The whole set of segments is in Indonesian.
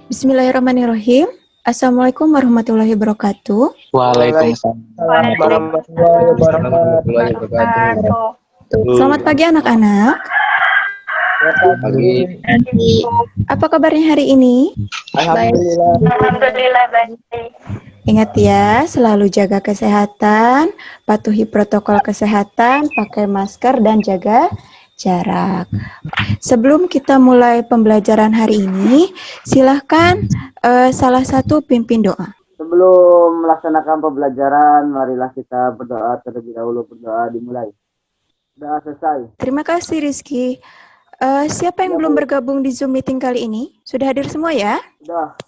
Bismillahirrahmanirrahim. Assalamualaikum warahmatullahi wabarakatuh. Waalaikumsalam warahmatullahi wabarakatuh. Selamat pagi anak-anak. Pagi. Apa kabarnya hari ini? Alhamdulillah baik. Ingat ya, selalu jaga kesehatan, patuhi protokol kesehatan, pakai masker dan jaga jarak. Sebelum kita mulai pembelajaran hari ini, silahkan salah satu pimpin doa. Sebelum melaksanakan pembelajaran, marilah kita berdoa terlebih dahulu. Berdoa dimulai. Sudah selesai. Terima kasih Rizky. Siapa yang belum bergabung di Zoom meeting kali ini? Sudah hadir semua ya? Sudah.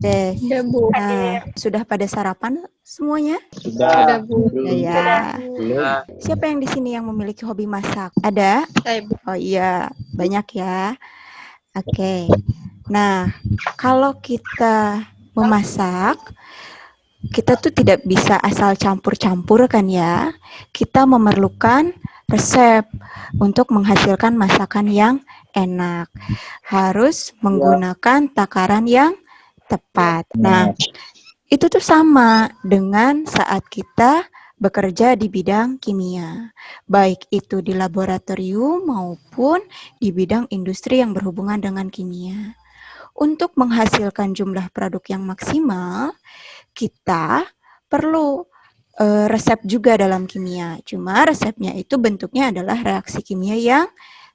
Oke. Bu. Nah, sudah pada sarapan semuanya? Sudah. Bu. Ya. Belum. Siapa yang di sini yang memiliki hobi masak? Ada? Saya, Bu. Oh iya, banyak ya. Oke. Nah, kalau kita memasak, kita tuh tidak bisa asal campur-campur kan ya. Kita memerlukan resep untuk menghasilkan masakan yang enak. Harus menggunakan takaran yang tepat. Nah, itu tuh sama dengan saat kita bekerja di bidang kimia, baik itu di laboratorium maupun di bidang industri yang berhubungan dengan kimia. Untuk menghasilkan jumlah produk yang maksimal, kita perlu resep juga dalam kimia. Cuma resepnya itu bentuknya adalah reaksi kimia yang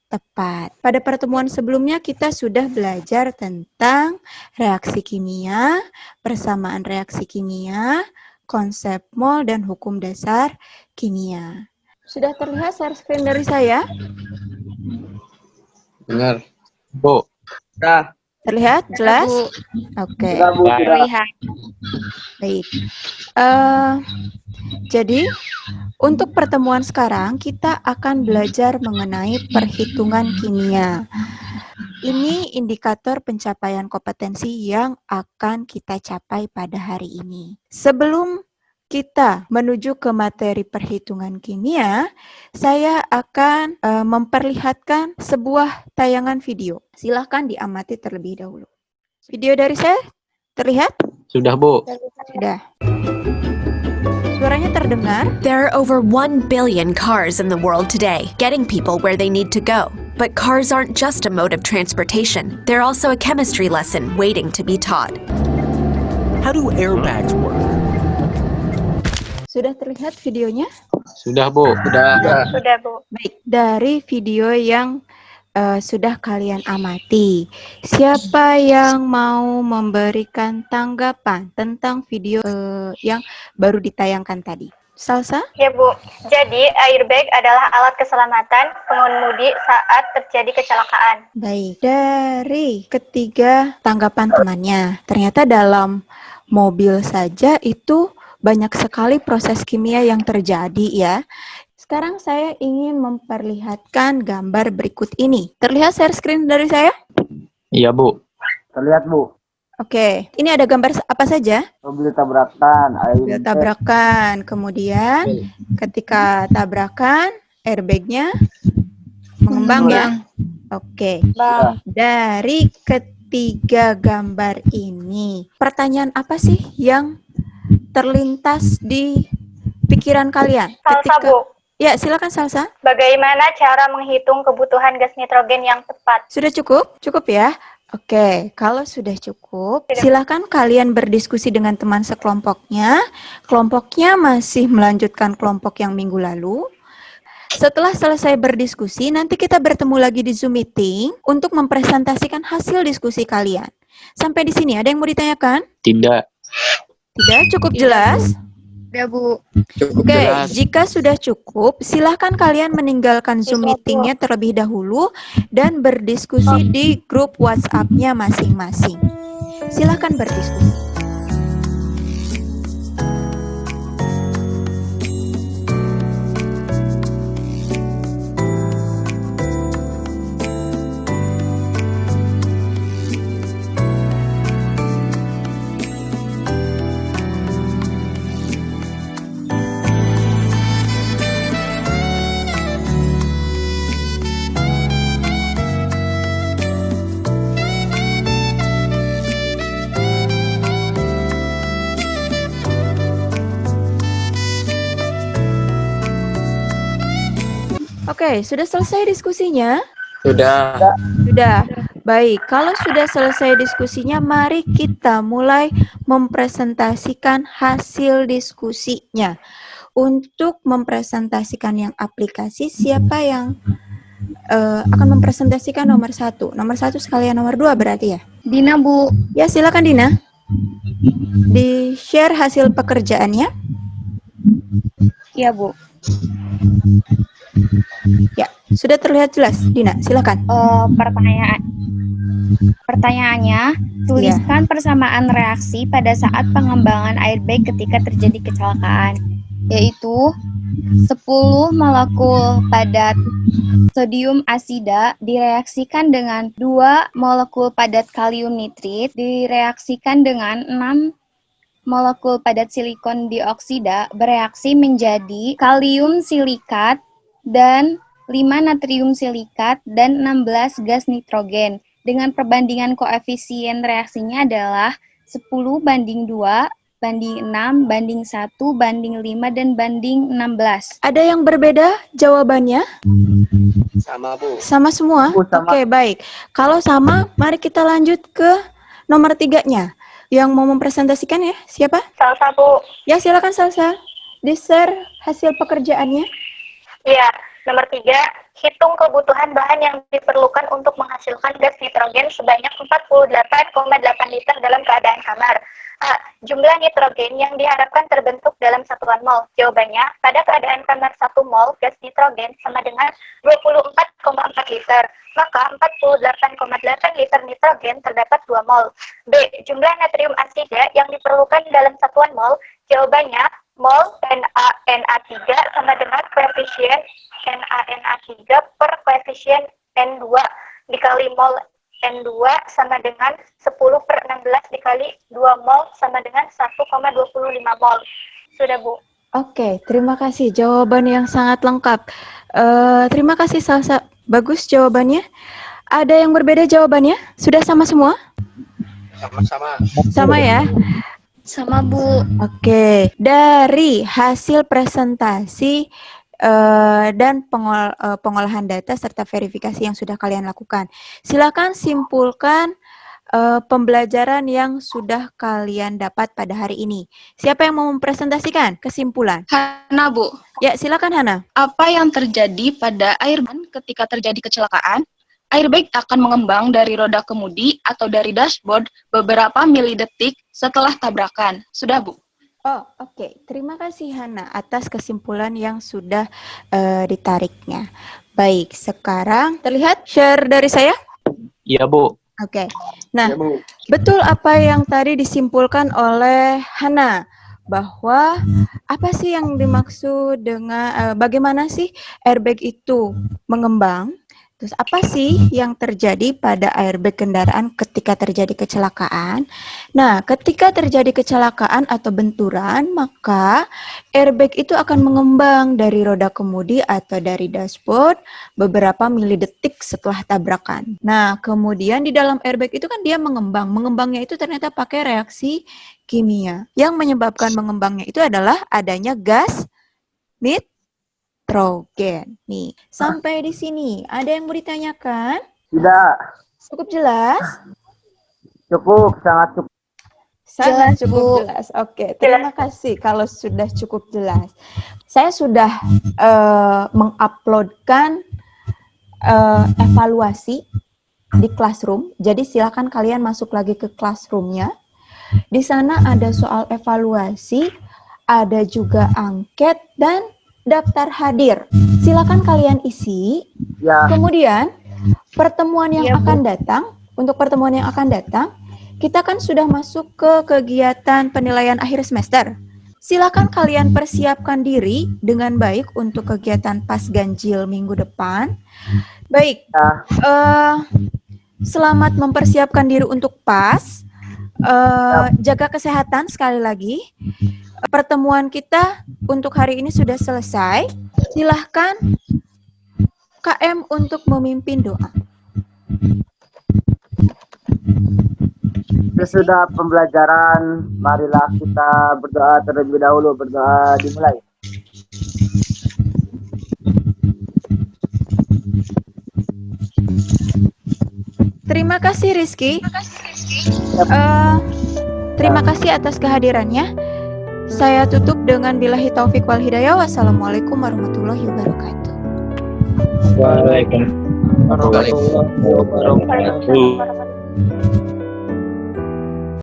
tepat. Pada pertemuan sebelumnya kita sudah belajar tentang reaksi kimia, persamaan reaksi kimia, konsep mol, dan hukum dasar kimia. Sudah terlihat share screen dari saya? Dengar. Bu. Sudah. Terlihat jelas? Oke. Sudah, Bu. Sudah. Terlihat. Baik. Jadi, untuk pertemuan sekarang, kita akan belajar mengenai perhitungan kimia. Ini indikator pencapaian kompetensi yang akan kita capai pada hari ini. Sebelum kita menuju ke materi perhitungan kimia, saya akan memperlihatkan sebuah tayangan video. Silahkan diamati terlebih dahulu. Video dari saya terlihat? Sudah, Bu. Sudah. Suaranya terdengar? There are over 1 billion cars in the world today, getting people where they need to go. But cars aren't just a mode of transportation. They're also a chemistry lesson waiting to be taught. How do airbags work? Sudah terlihat videonya? Sudah, Bu. Sudah, Bu. Baik, dari video yang sudah kalian amati, siapa yang mau memberikan tanggapan tentang video yang baru ditayangkan tadi? Salsa? Ya, Bu. Jadi, airbag adalah alat keselamatan pengemudi saat terjadi kecelakaan. Baik, dari ketiga tanggapan temannya, ternyata dalam mobil saja itu banyak sekali proses kimia yang terjadi ya. Sekarang saya ingin memperlihatkan gambar berikut ini. Terlihat share screen dari saya? Iya, Bu. Terlihat, Bu. Oke, ini ada gambar apa saja? Mobil tabrakan. Mobil tabrakan, kemudian ketika tabrakan, airbagnya mengembang ya? Oke, dari ketiga gambar ini, pertanyaan apa sih yang terlintas di pikiran kalian? Salsa, Bu. Ya, silakan Salsa. Bagaimana cara menghitung kebutuhan gas nitrogen yang tepat? Sudah cukup? Cukup ya? Oke, kalau sudah cukup, silakan kalian berdiskusi dengan teman sekelompoknya. Kelompoknya masih melanjutkan kelompok yang minggu lalu. Setelah selesai berdiskusi, nanti kita bertemu lagi di Zoom meeting untuk mempresentasikan hasil diskusi kalian. Sampai di sini, ada yang mau ditanyakan? Tidak. Tidak? Cukup jelas? Ya, Bu. Cukup Oke, jelas. jika sudah cukup, silahkan kalian meninggalkan Zoom meetingnya terlebih dahulu dan berdiskusi di grup WhatsApp-nya masing-masing. Silahkan berdiskusi. Oke, sudah selesai diskusinya? Sudah. Sudah. Baik, kalau sudah selesai diskusinya, mari kita mulai mempresentasikan hasil diskusinya. Untuk mempresentasikan yang aplikasi, siapa yang akan mempresentasikan nomor 1? Nomor 1 sekalian nomor 2 berarti ya? Dina, Bu. Ya, silakan Dina. Di-share hasil pekerjaannya. Iya, Bu. Ya, sudah terlihat jelas. Dina, silakan. Pertanyaannya, tuliskan persamaan reaksi pada saat pengembangan airbag ketika terjadi kecelakaan, yaitu 10 molekul padat sodium asida direaksikan dengan 2 molekul padat kalium nitrit direaksikan dengan 6 molekul padat silikon dioksida bereaksi menjadi kalium silikat dan 5 natrium silikat dan 16 gas nitrogen. Dengan perbandingan koefisien reaksinya adalah 10 banding 2, banding 6, banding 1, banding 5, dan banding 16. Ada yang berbeda jawabannya? Sama, Bu. Sama semua? Bu, sama. Oke, baik. Kalau sama, mari kita lanjut ke nomor 3-nya. Yang mau mempresentasikan ya, siapa? Salsa, Bu. Ya, silakan Salsa. Di-share hasil pekerjaannya. Iya, nomor 3, hitung kebutuhan bahan yang diperlukan untuk menghasilkan gas nitrogen sebanyak 48,8 liter dalam keadaan samar. A. Jumlah nitrogen yang diharapkan terbentuk dalam satuan mol. Jawabannya, pada keadaan samar 1 mol gas nitrogen sama dengan 24,4 liter. Maka 48,8 liter nitrogen terdapat 2 mol. B. Jumlah natrium asida yang diperlukan dalam satuan mol. Jawabannya, mol NaNA3 sama dengan koefisien NaNA3 per koefisien N2 dikali mol N2 sama dengan 10/16 dikali 2 mol sama dengan 1,25 mol. Sudah, Bu. Oke, terima kasih. Jawaban yang sangat lengkap. Terima kasih Salsa. Bagus jawabannya. Ada yang berbeda jawabannya? Sudah sama semua? Sama-sama. Sama ya? Sama, Bu. Oke, dari hasil presentasi dan pengolahan data serta verifikasi yang sudah kalian lakukan, silakan simpulkan pembelajaran yang sudah kalian dapat pada hari ini. Siapa yang mau mempresentasikan kesimpulan? Hana, Bu. Ya, silakan Hana. Apa yang terjadi pada airbag ketika terjadi kecelakaan? Airbag akan mengembang dari roda kemudi atau dari dashboard beberapa milidetik setelah tabrakan. Sudah, Bu? Oh, oke. Terima kasih Hana atas kesimpulan yang sudah ditariknya. Baik, sekarang terlihat share dari saya? Iya, Bu. Oke. Nah, Iya, Bu. betul apa yang tadi disimpulkan oleh Hana, bahwa apa sih yang dimaksud dengan bagaimana sih airbag itu mengembang? Terus apa sih yang terjadi pada airbag kendaraan ketika terjadi kecelakaan? Nah, ketika terjadi kecelakaan atau benturan, maka airbag itu akan mengembang dari roda kemudi atau dari dashboard beberapa milidetik setelah tabrakan. Nah, kemudian di dalam airbag itu kan dia mengembang. Mengembangnya itu ternyata pakai reaksi kimia. Yang menyebabkan mengembangnya itu adalah adanya gas nitrogen. Nih, sampai di sini ada yang mau ditanyakan? Tidak. Cukup jelas? Cukup, sangat cukup. Sangat Jelas, cukup Bu. jelas. Oke, terima kasih kalau sudah cukup jelas. Saya sudah menguploadkan evaluasi di Classroom. Jadi silakan kalian masuk lagi ke Classroom-nya. Di sana ada soal evaluasi, ada juga angket dan daftar hadir. Silakan kalian isi. Ya, Kemudian pertemuan yang Iya, Bu. akan datang, untuk pertemuan yang akan datang, kita kan sudah masuk ke kegiatan penilaian akhir semester. Silakan kalian persiapkan diri dengan baik untuk kegiatan pas ganjil minggu depan. Baik, selamat mempersiapkan diri untuk pas. Jaga kesehatan sekali lagi. Pertemuan kita untuk hari ini sudah selesai. Silahkan KM untuk memimpin doa. sesudah pembelajaran, marilah kita berdoa terlebih dahulu. Berdoa dimulai. Terima kasih Rizky. Terima kasih atas kehadirannya. Saya tutup dengan billahi taufik wal hidayah. Wassalamualaikum warahmatullahi wabarakatuh. Waalaikumsalam warahmatullahi wabarakatuh.